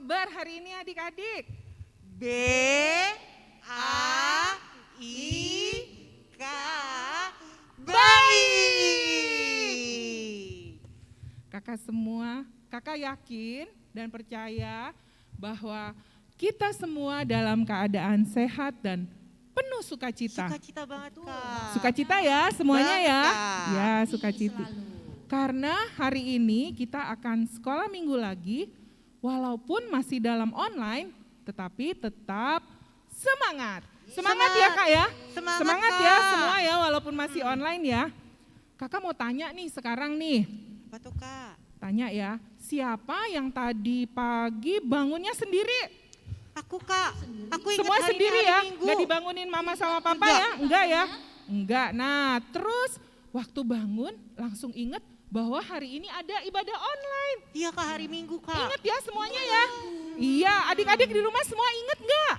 kabar hari ini adik-adik? B A I K baik. Kakak yakin dan percaya bahwa kita semua dalam keadaan sehat dan penuh sukacita. Sukacita banget Kak. Sukacita ya semuanya ya. Kak. Ya sukacita. Karena hari ini kita akan sekolah minggu lagi, walaupun masih dalam online, tetapi tetap semangat. Semangat ya Kak ya. Semangat Kak. ya semua ya walaupun masih online ya. Kakak mau tanya nih sekarang nih. Apa tuh Kak? Tanya ya, siapa yang tadi pagi bangunnya sendiri? Aku Kak. Aku ingat Semua hari sendiri ini ya, hari Minggu. nggak dibangunin mama sama papa Enggak. ya? Enggak ya? Enggak. Nah terus waktu bangun langsung inget bahwa hari ini ada ibadah online. Iya Kak, hari Minggu Kak. Ingat ya semuanya ya? Iya, adik-adik di rumah semua inget nggak?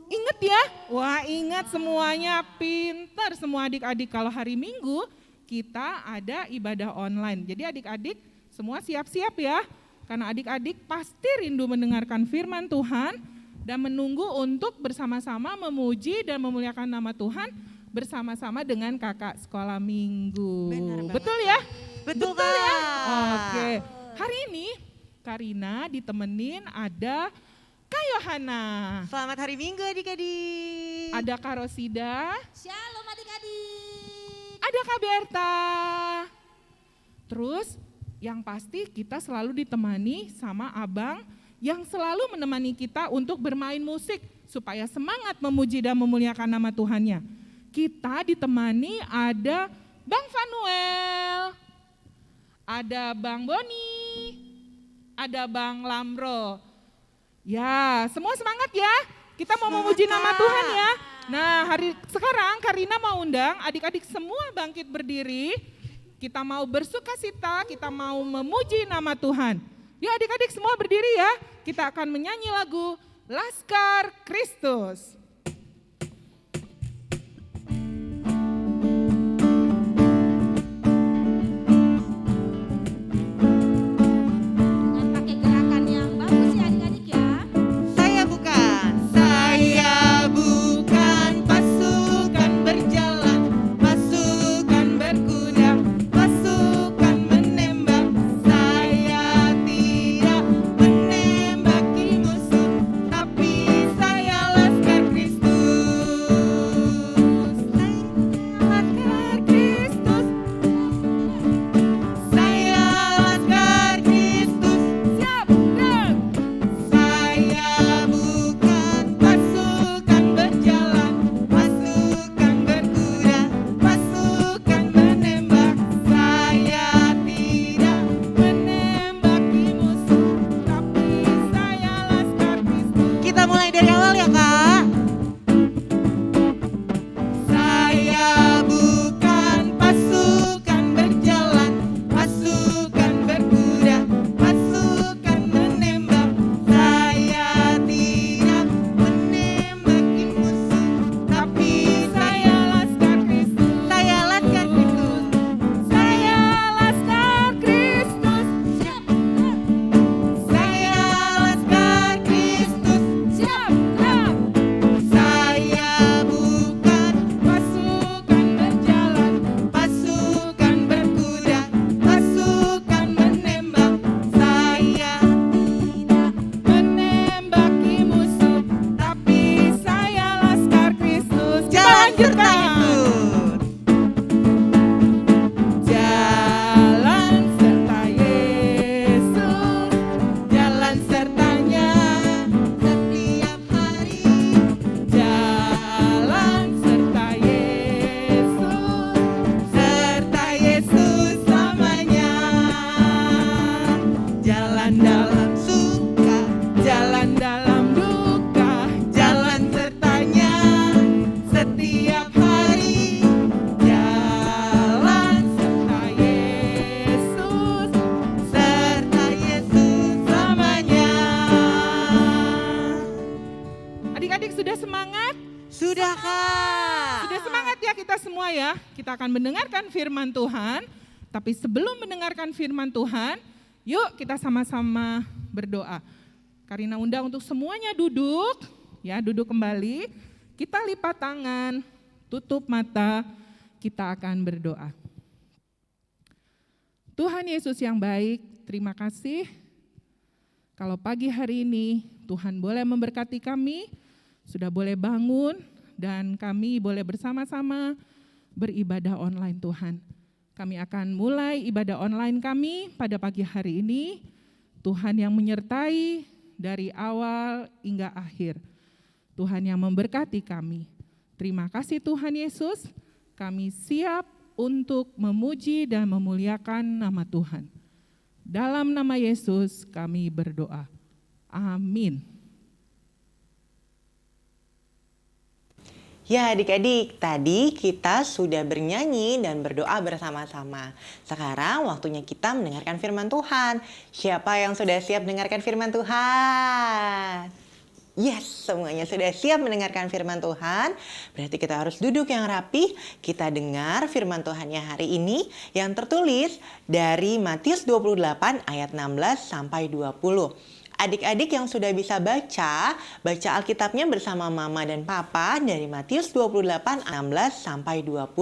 Ingat ya? Wah ingat semuanya, pinter semua adik-adik. Kalau hari Minggu kita ada ibadah online. Jadi adik-adik semua siap-siap ya. Karena adik-adik pasti rindu mendengarkan firman Tuhan dan menunggu untuk bersama-sama memuji dan memuliakan nama Tuhan bersama-sama dengan kakak sekolah minggu. Benar banget, Betul ya? Betul ya? Kak. Oke. Hari ini Karina ditemenin ada Kak Yohana. Selamat hari Minggu adik-adik. Ada Kak Rosida. Shalom adik-adik. Ada Kak Berta. Terus yang pasti kita selalu ditemani sama abang yang selalu menemani kita untuk bermain musik supaya semangat memuji dan memuliakan nama Tuhannya. Kita ditemani ada Bang Fanuel, ada Bang Boni, ada Bang Lamro. Ya, semua semangat ya. Kita mau memuji nama Tuhan ya. Nah, sekarang Karina mau undang adik-adik semua bangkit berdiri. Kita mau bersukacita, kita mau memuji nama Tuhan. Yuk adik-adik semua berdiri ya. Kita akan menyanyi lagu Laskar Kristus. Dengan pakai gerakan yang bagus ya adik-adik ya. Saya bukan pasukan berjalan, pasukan berkuda, pasukan menembak. Saya tidak menembaki musuh, tapi saya laskar Kristus. Laskar Kristus. Saya laskar Kristus. Siap, gerak. Saya bukan pasukan berjalan, pasukan berkuda, pasukan menembak. Saya tidak menembaki musuh, tapi saya laskar Kristus. Kita mulai dari awal ya Kak. Saya bukan pasukan berjalan, pasukan berkuda, pasukan menembak. Saya tidak menembaki musuh, tapi saya laskar Kristus. Saya laskar Kristus. Saya laskar Kristus. Saya laskar Kristus. Siap, gerak. Saya bukan pasukan berjalan, pasukan berkuda, pasukan menembak. Saya tidak menembaki musuh, tapi saya laskar Kristus. Lanjutkan itu. Jalan serta Yesus, jalan sertanya setiap hari. Jalan serta Yesus selamanya. Jalan dalam suka, jalan dalam duka, jalan sertanya setiap hari. Jalan serta Yesus selamanya. Adik-adik sudah semangat? Sudah Kak. Sudah semangat ya kita semua ya. Kita akan mendengarkan firman Tuhan. Tapi sebelum mendengarkan firman Tuhan, Yuk kita sama-sama berdoa. Karina undang untuk semuanya duduk, ya duduk kembali. Kita lipat tangan, tutup mata, kita akan berdoa. Tuhan Yesus yang baik, terima kasih. Kalau pagi hari ini Tuhan boleh memberkati kami, sudah boleh bangun dan kami boleh bersama-sama beribadah online Tuhan. Kami akan mulai ibadah online kami pada pagi hari ini. Tuhan yang menyertai dari awal hingga akhir. Tuhan yang memberkati kami. Terima kasih Tuhan Yesus, kami siap untuk memuji dan memuliakan nama Tuhan. Dalam nama Yesus kami berdoa. Amin. Ya adik-adik, tadi kita sudah bernyanyi dan berdoa bersama-sama. Sekarang waktunya kita mendengarkan firman Tuhan. Siapa yang sudah siap mendengarkan firman Tuhan? Yes, semuanya sudah siap mendengarkan firman Tuhan. Berarti kita harus duduk yang rapi. Kita dengar firman Tuhannya hari ini yang tertulis dari Matius 28 ayat 16 sampai 20. Adik-adik yang sudah bisa baca Alkitabnya bersama Mama dan Papa dari Matius 28 16 sampai 20.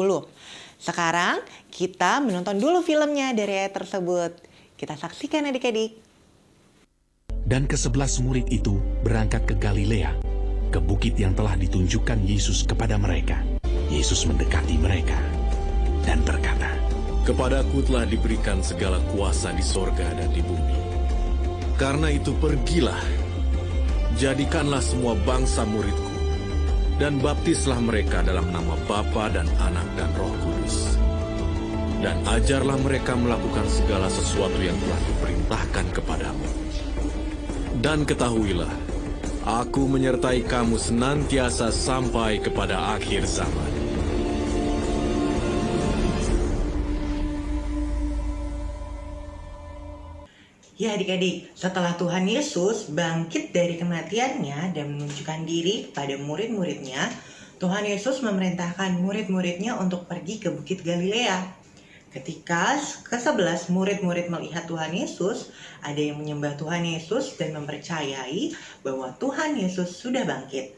Sekarang kita menonton dulu filmnya dari ayat tersebut. Kita saksikan adik-adik. Dan ke-11 murid itu berangkat ke Galilea, ke bukit yang telah ditunjukkan Yesus kepada mereka. Yesus mendekati mereka dan berkata, "Kepadaku telah diberikan segala kuasa di sorga dan di bumi. Karena itu pergilah, jadikanlah semua bangsa muridku, dan baptislah mereka dalam nama Bapa dan Anak dan Roh Kudus. Dan ajarlah mereka melakukan segala sesuatu yang telah kuperintahkan kepadamu. Dan ketahuilah, aku menyertai kamu senantiasa sampai kepada akhir zaman." Ya adik-adik, setelah Tuhan Yesus bangkit dari kematiannya dan menunjukkan diri kepada murid-muridnya, Tuhan Yesus memerintahkan murid-muridnya untuk pergi ke Bukit Galilea. Ketika ke-11 murid-murid melihat Tuhan Yesus, ada yang menyembah Tuhan Yesus dan mempercayai bahwa Tuhan Yesus sudah bangkit.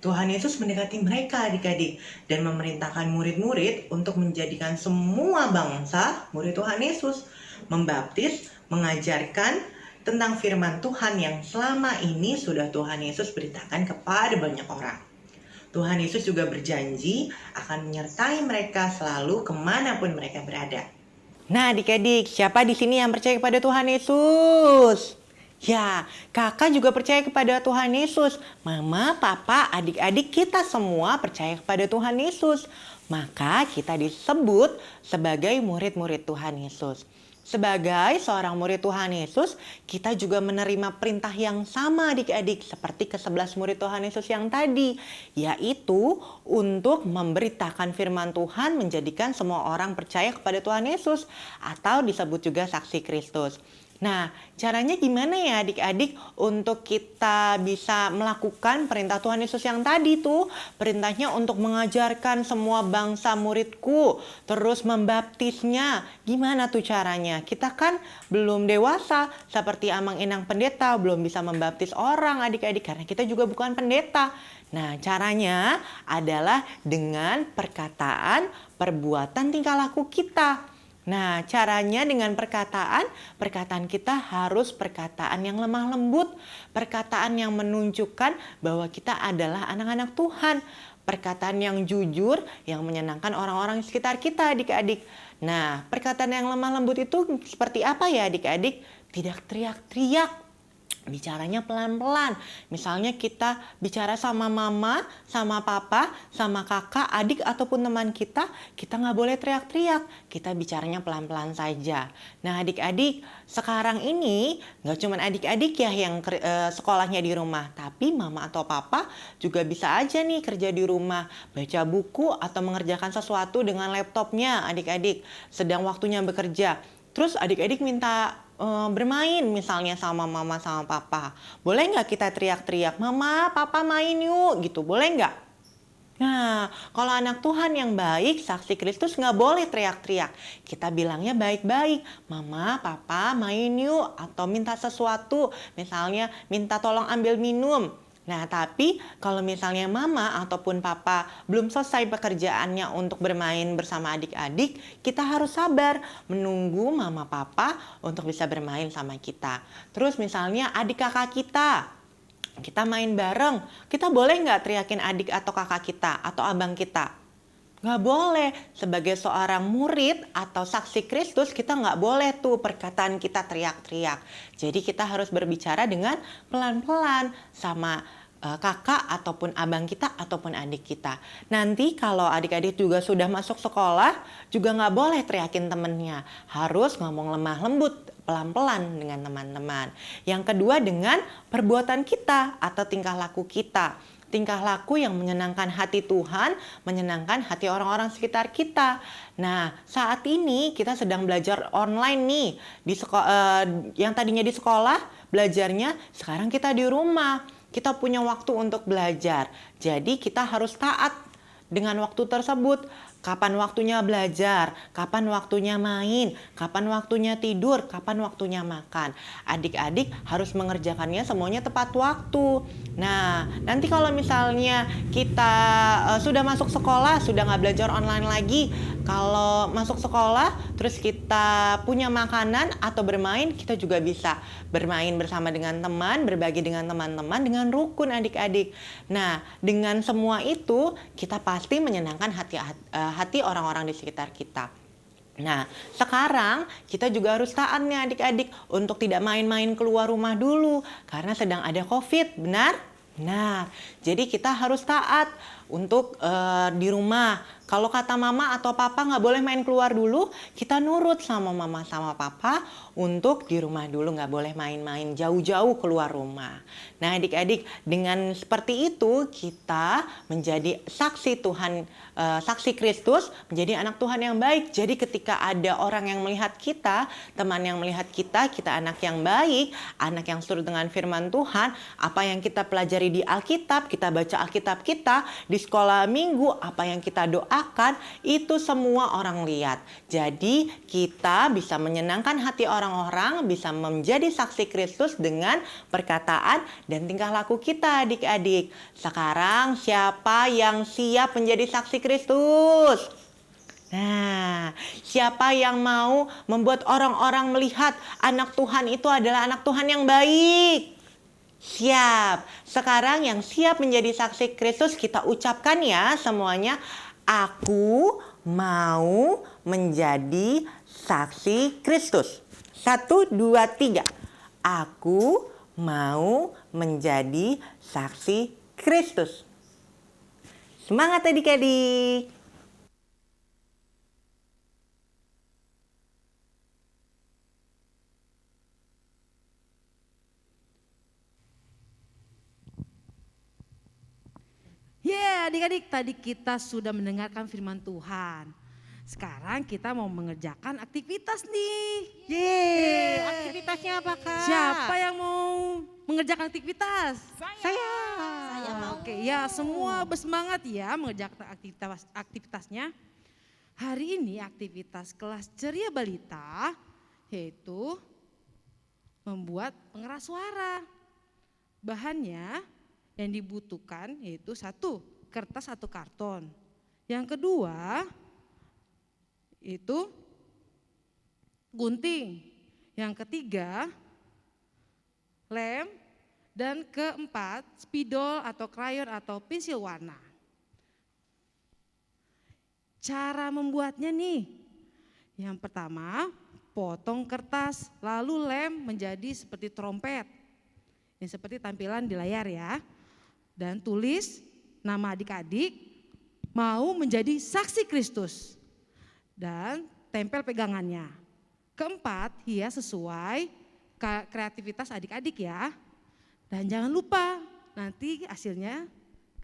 Tuhan Yesus mendekati mereka adik-adik dan memerintahkan murid-murid untuk menjadikan semua bangsa murid Tuhan Yesus, membaptis, mengajarkan tentang firman Tuhan yang selama ini sudah Tuhan Yesus beritakan kepada banyak orang. Tuhan Yesus juga berjanji akan menyertai mereka selalu kemanapun mereka berada. Nah adik-adik, siapa di sini yang percaya kepada Tuhan Yesus? Ya, kakak juga percaya kepada Tuhan Yesus. Mama, papa, adik-adik kita semua percaya kepada Tuhan Yesus. Maka kita disebut sebagai murid-murid Tuhan Yesus. Sebagai seorang murid Tuhan Yesus, kita juga menerima perintah yang sama adik-adik seperti ke-11 murid Tuhan Yesus yang tadi, yaitu untuk memberitakan firman Tuhan, menjadikan semua orang percaya kepada Tuhan Yesus atau disebut juga saksi Kristus. Nah, caranya gimana ya adik-adik untuk kita bisa melakukan perintah Tuhan Yesus yang tadi tuh? Perintahnya untuk mengajarkan semua bangsa muridku, terus membaptisnya. Gimana tuh caranya? Kita kan belum dewasa, seperti Amang Inang pendeta, belum bisa membaptis orang adik-adik karena kita juga bukan pendeta. Nah, caranya adalah dengan perkataan, perbuatan, tingkah laku kita. Nah, caranya dengan perkataan kita harus perkataan yang lemah lembut, perkataan yang menunjukkan bahwa kita adalah anak-anak Tuhan, perkataan yang jujur, yang menyenangkan orang-orang di sekitar kita adik-adik. Nah, perkataan yang lemah lembut itu seperti apa ya adik-adik? Tidak teriak-teriak. Bicaranya pelan-pelan. Misalnya kita bicara sama mama, sama papa, sama kakak, adik ataupun teman kita nggak boleh teriak-teriak. Kita bicaranya pelan-pelan saja. Nah adik-adik, sekarang ini nggak cuma adik-adik ya yang sekolahnya di rumah, tapi mama atau papa juga bisa aja nih kerja di rumah, baca buku atau mengerjakan sesuatu dengan laptopnya adik-adik, sedang waktunya bekerja. Terus adik-adik minta bermain misalnya sama mama sama papa. Boleh nggak kita teriak-teriak, "Mama, papa main yuk," gitu, boleh nggak? Nah, kalau anak Tuhan yang baik, saksi Kristus nggak boleh teriak-teriak. Kita bilangnya baik-baik. Mama, papa, main yuk. Atau minta sesuatu. Misalnya minta tolong ambil minum. Nah, tapi kalau misalnya mama ataupun papa belum selesai pekerjaannya untuk bermain bersama adik-adik, kita harus sabar menunggu mama papa untuk bisa bermain sama kita. Terus misalnya adik kakak kita main bareng, kita boleh nggak teriakin adik atau kakak kita atau abang kita? Nggak boleh. Sebagai seorang murid atau saksi Kristus, kita nggak boleh tuh perkataan kita teriak-teriak. Jadi kita harus berbicara dengan pelan-pelan sama kakak ataupun abang kita ataupun adik kita. Nanti kalau adik-adik juga sudah masuk sekolah, juga nggak boleh teriakin temennya. Harus ngomong lemah lembut, pelan-pelan dengan teman-teman. Yang kedua dengan perbuatan kita atau tingkah laku kita. Tingkah laku yang menyenangkan hati Tuhan, menyenangkan hati orang-orang sekitar kita. Nah, saat ini kita sedang belajar online nih. Yang tadinya di sekolah, belajarnya sekarang kita di rumah. Kita punya waktu untuk belajar. Jadi kita harus taat dengan waktu tersebut. Kapan waktunya belajar, kapan waktunya main, kapan waktunya tidur, kapan waktunya makan. Adik-adik harus mengerjakannya semuanya tepat waktu. Nah, nanti kalau misalnya kita sudah masuk sekolah, sudah nggak belajar online lagi, kalau masuk sekolah terus kita punya makanan atau bermain, kita juga bisa bermain bersama dengan teman, berbagi dengan teman-teman, dengan rukun adik-adik. Nah, dengan semua itu kita pasti menyenangkan hati orang-orang di sekitar kita. Nah, sekarang kita juga harus taat nih adik-adik untuk tidak main-main keluar rumah dulu karena sedang ada COVID, benar? Nah, jadi kita harus taat untuk di rumah. Kalau kata mama atau papa nggak boleh main keluar dulu, kita nurut sama mama sama papa untuk di rumah dulu, nggak boleh main-main jauh-jauh keluar rumah. Nah, adik-adik, dengan seperti itu kita menjadi saksi Tuhan, saksi Kristus, menjadi anak Tuhan yang baik. Jadi ketika ada orang yang melihat kita, teman yang melihat kita anak yang baik, anak yang seturut dengan firman Tuhan, apa yang kita pelajari di Alkitab, kita baca Alkitab kita, di sekolah minggu, apa yang kita doakan, itu semua orang lihat. Jadi kita bisa menyenangkan hati orang-orang, bisa menjadi saksi Kristus dengan perkataan dan tingkah laku kita adik-adik. Sekarang siapa yang siap menjadi saksi Kristus? Nah, siapa yang mau membuat orang-orang melihat anak Tuhan itu adalah anak Tuhan yang baik? Siap. Sekarang yang siap menjadi saksi Kristus kita ucapkan ya semuanya. Aku mau menjadi saksi Kristus. 1, 2, 3. Aku mau menjadi saksi Kristus. Semangat adik-adik. Adik-adik, tadi kita sudah mendengarkan firman Tuhan. Sekarang kita mau mengerjakan aktivitas nih. Aktivitasnya apa, Kak? Siapa yang mau mengerjakan aktivitas? Saya. Saya mau. Oke, ya semua bersemangat ya mengerjakan aktivitasnya. Hari ini aktivitas kelas ceria balita yaitu membuat pengeras suara. Bahannya yang dibutuhkan yaitu 1, kertas atau karton. Yang kedua itu gunting. Yang ketiga lem. Dan keempat spidol atau krayon atau pensil warna. Cara membuatnya nih. Yang pertama potong kertas lalu lem menjadi seperti trompet. Ini seperti tampilan di layar ya. Dan tulis nama adik-adik mau menjadi saksi Kristus dan tempel pegangannya. Keempat, hias sesuai kreativitas adik-adik ya. Dan jangan lupa nanti hasilnya,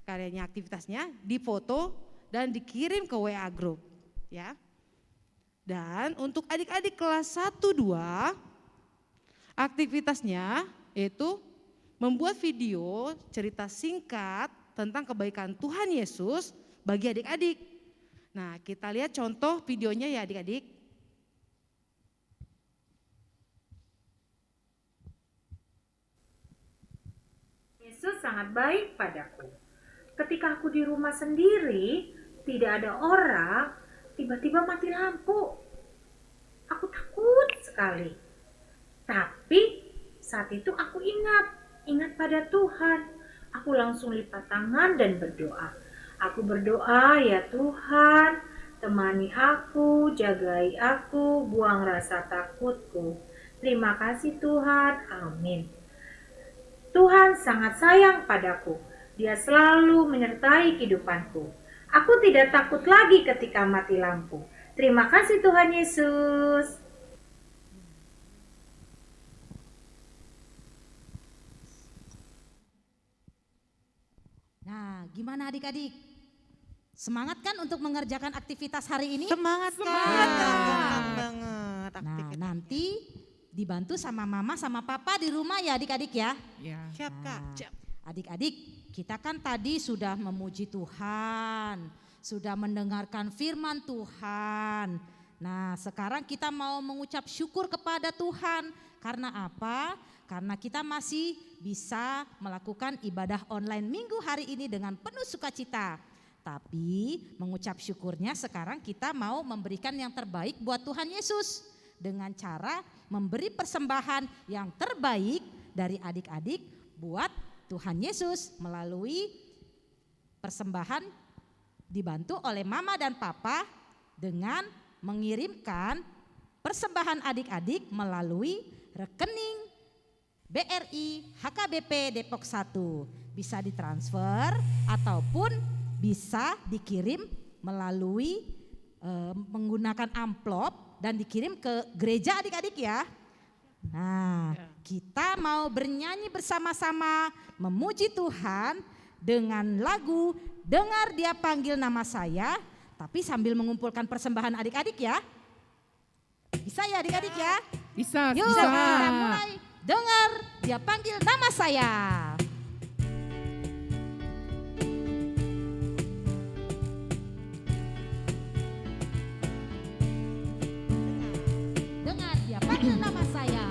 karyanya aktivitasnya difoto dan dikirim ke WA group ya. Dan untuk adik-adik kelas 1, 2 aktivitasnya yaitu membuat video cerita singkat tentang kebaikan Tuhan Yesus bagi adik-adik. Nah, kita lihat contoh videonya ya adik-adik. Yesus sangat baik padaku. Ketika aku di rumah sendiri, tidak ada orang, tiba-tiba mati lampu. Aku takut sekali. Tapi saat itu aku ingat pada Tuhan. Aku langsung lipat tangan dan berdoa. Aku berdoa, ya Tuhan, temani aku, jagai aku, buang rasa takutku. Terima kasih Tuhan, amin. Tuhan sangat sayang padaku. Dia selalu menyertai kehidupanku. Aku tidak takut lagi ketika mati lampu. Terima kasih Tuhan Yesus. Nah, gimana adik-adik? Semangat kan untuk mengerjakan aktivitas hari ini? Semangat Kak. Gampang banget Nah, aktivitas. nanti dibantu sama mama sama papa di rumah ya adik-adik ya. Ya. Siap Kak. Nah, adik-adik, kita kan tadi sudah memuji Tuhan, sudah mendengarkan firman Tuhan. Nah, sekarang kita mau mengucap syukur kepada Tuhan. Karena apa? Karena kita masih bisa melakukan ibadah online minggu hari ini dengan penuh sukacita. Tapi mengucap syukurnya sekarang kita mau memberikan yang terbaik buat Tuhan Yesus. Dengan cara memberi persembahan yang terbaik dari adik-adik buat Tuhan Yesus melalui persembahan dibantu oleh mama dan papa dengan mengirimkan persembahan adik-adik melalui rekening BRI HKBP Depok 1. Bisa ditransfer ataupun bisa dikirim melalui menggunakan amplop dan dikirim ke gereja adik-adik ya. Nah, kita mau bernyanyi bersama-sama memuji Tuhan dengan lagu Dengar Dia Panggil Nama Saya, tapi sambil mengumpulkan persembahan adik-adik ya. Bisa ya adik-adik ya? Bisa, Yuk bisa. kita mulai. Dengar Dia Panggil Nama Saya. Dengar Dia Panggil Nama Saya.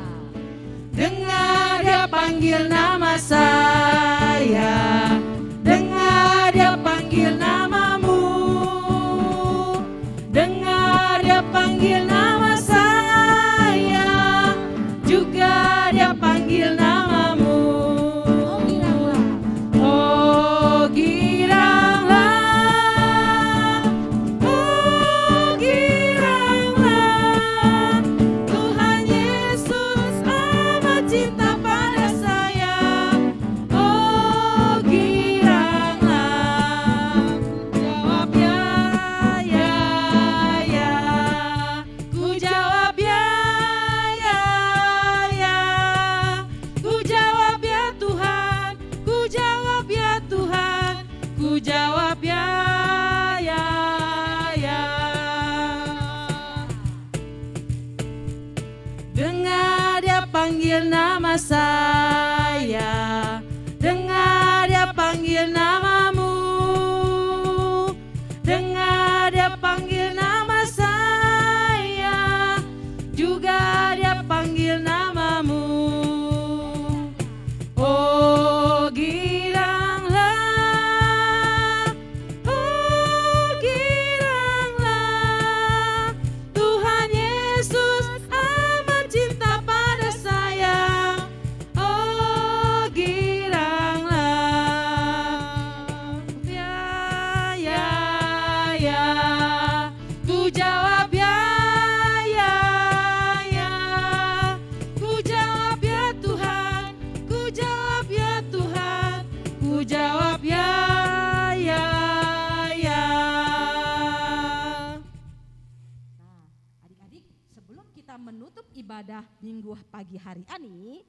Dengar Dia panggil nama saya, dengar Dia panggil namamu, dengar Dia panggil nama saya, juga Dia panggil namamu. Oh giranglah. Oh giranglah, oh giranglah, Tuhan Yesus amat cinta pada saya. Oh giranglah, jawab ya, ku jawab ya, ku jawab ya Tuhan, ku jawab ya Tuhan, ku jawab ya. Dengar Dia panggil nama saya, dengar Dia panggil namamu, dengar Dia panggil nama saya, juga Dia panggil namamu. Oh giranglah, Tuhan Yesus amat cinta pada saya. Oh giranglah, ku jawab ya, ku jawab ya Tuhan, ku jawab ya Tuhan, ku jawab ya. Nah, adik-adik, sebelum kita menutup ibadah minggu pagi hari ini,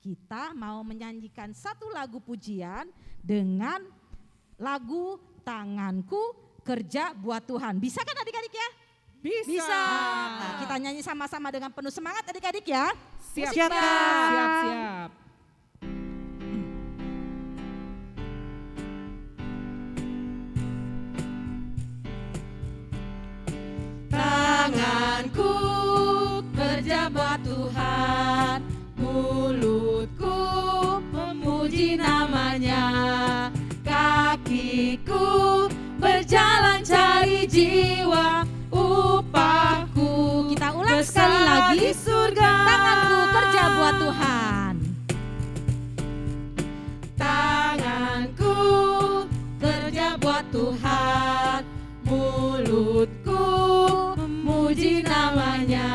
kita mau menyanyikan satu lagu pujian dengan lagu Tanganku Kerja Buat Tuhan. Bisa kan adik-adik ya? Bisa. Nah, kita nyanyi sama-sama dengan penuh semangat adik-adik ya. Siap, Siap, Kak. siap, siap. jiwa upahku. Kita ulang sekali lagi. Di surga. Tanganku kerja buat Tuhan. Tanganku kerja buat Tuhan, mulutku memuji namanya,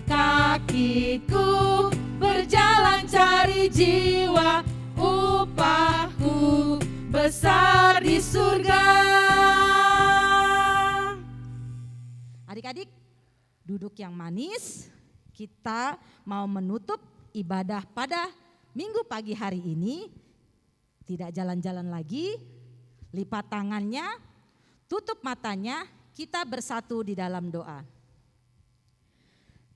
kakiku berjalan cari jiwa, upahku besar di surga. Adik-adik, duduk yang manis. Kita mau menutup ibadah pada minggu pagi hari ini. Tidak jalan-jalan lagi, lipat tangannya, tutup matanya, kita bersatu di dalam doa.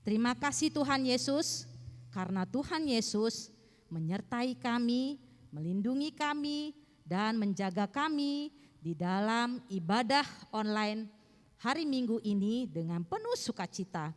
Terima kasih Tuhan Yesus, karena Tuhan Yesus menyertai kami, melindungi kami, dan menjaga kami di dalam ibadah online hari Minggu ini dengan penuh sukacita.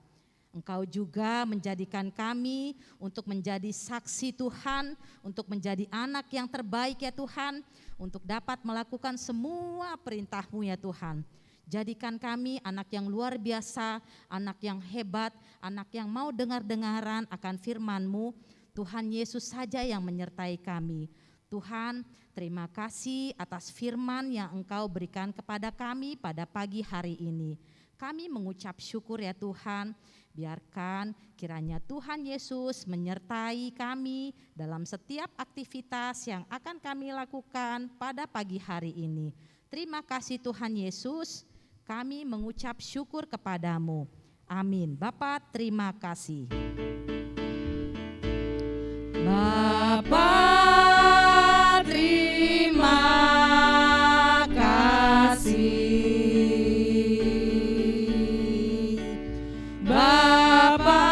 Engkau juga menjadikan kami untuk menjadi saksi Tuhan, untuk menjadi anak yang terbaik ya Tuhan, untuk dapat melakukan semua perintah-Mu ya Tuhan. Jadikan kami anak yang luar biasa, anak yang hebat, anak yang mau dengar-dengaran akan firman-Mu. Tuhan Yesus saja yang menyertai kami. Tuhan, terima kasih atas firman yang Engkau berikan kepada kami pada pagi hari ini. Kami mengucap syukur ya Tuhan. Biarkan kiranya Tuhan Yesus menyertai kami dalam setiap aktivitas yang akan kami lakukan pada pagi hari ini. Terima kasih Tuhan Yesus, kami mengucap syukur kepadamu. Amin. Bapa, terima kasih. Bapa, terima kasih. Bapa,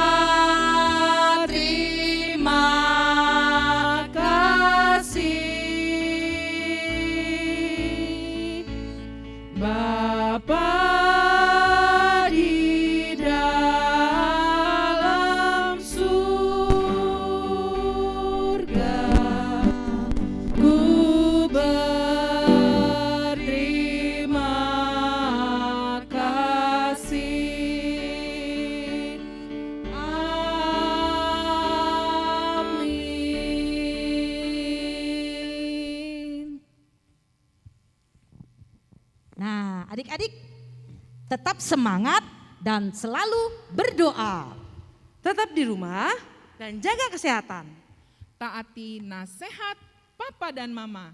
terima kasih. Bapa di dalam surga, ku berterima kasih. Amin. Nah, adik-adik tetap semangat dan selalu berdoa. Tetap di rumah dan jaga kesehatan. Taati nasihat Papa dan Mama.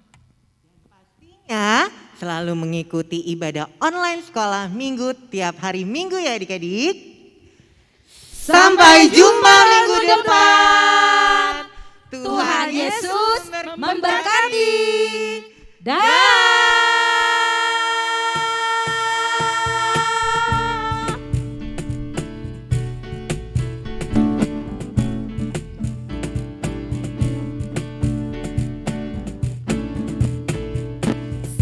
Ya, selalu mengikuti ibadah online sekolah minggu tiap hari Minggu ya adik-adik. Sampai jumpa minggu depan. Tuhan Yesus memberkati.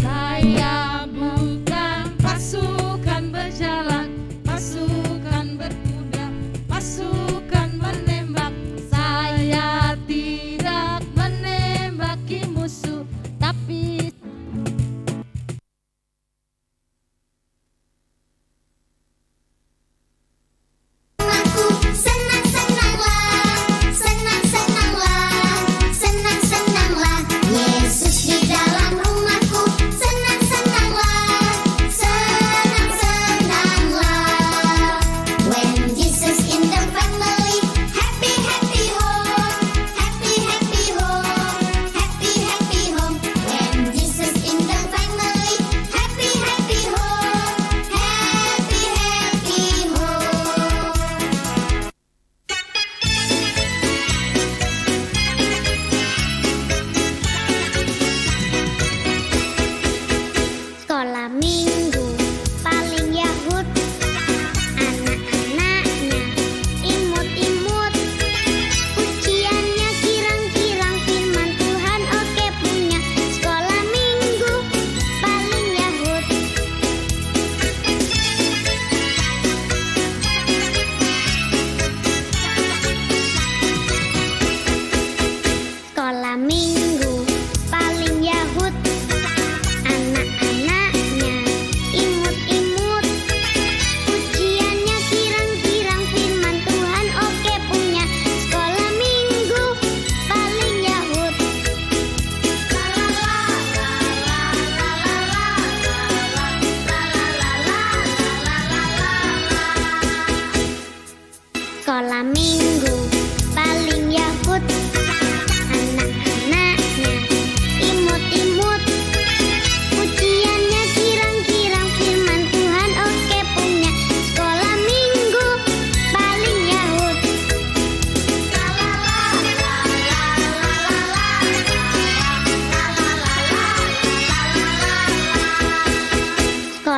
Saya bukan pasukan berjalan, pasukan berkuda, pasukan menembak. Saya tidak menembaki musuh, tapi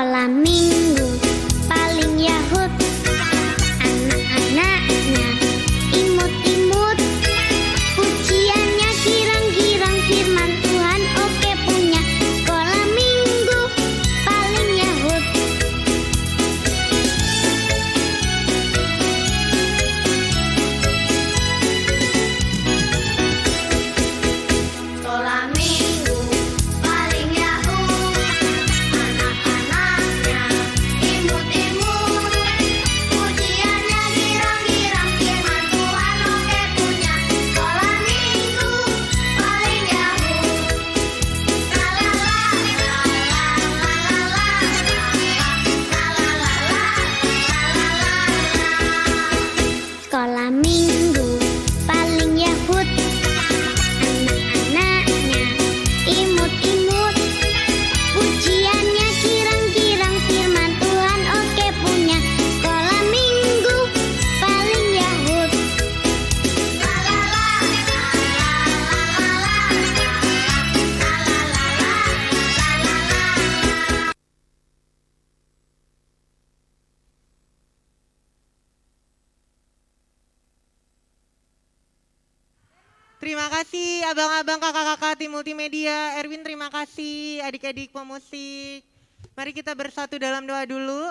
Sekolah minggu paling Yahud, anak-anaknya imut-imut, pujiannya girang-girang, firman Tuhan oke punya. Sekolah minggu paling Yahud. Sekolah minggu paling Yahud, anak-anaknya imut-imut, pujiannya girang-girang, firman Tuhan oke punya. Sekolah minggu paling Yahud. La la la la la la la la. Sekolah minggu paling Yahud, anak-anaknya imut-imut, pujiannya girang-girang, firman Tuhan oke punya. Sekolah minggu paling Yahud. La la la la la la la. Terima kasih abang-abang, kakak-kakak tim multimedia. Erwin terima kasih, adik-adik pemusik. Mari kita bersatu dalam doa dulu.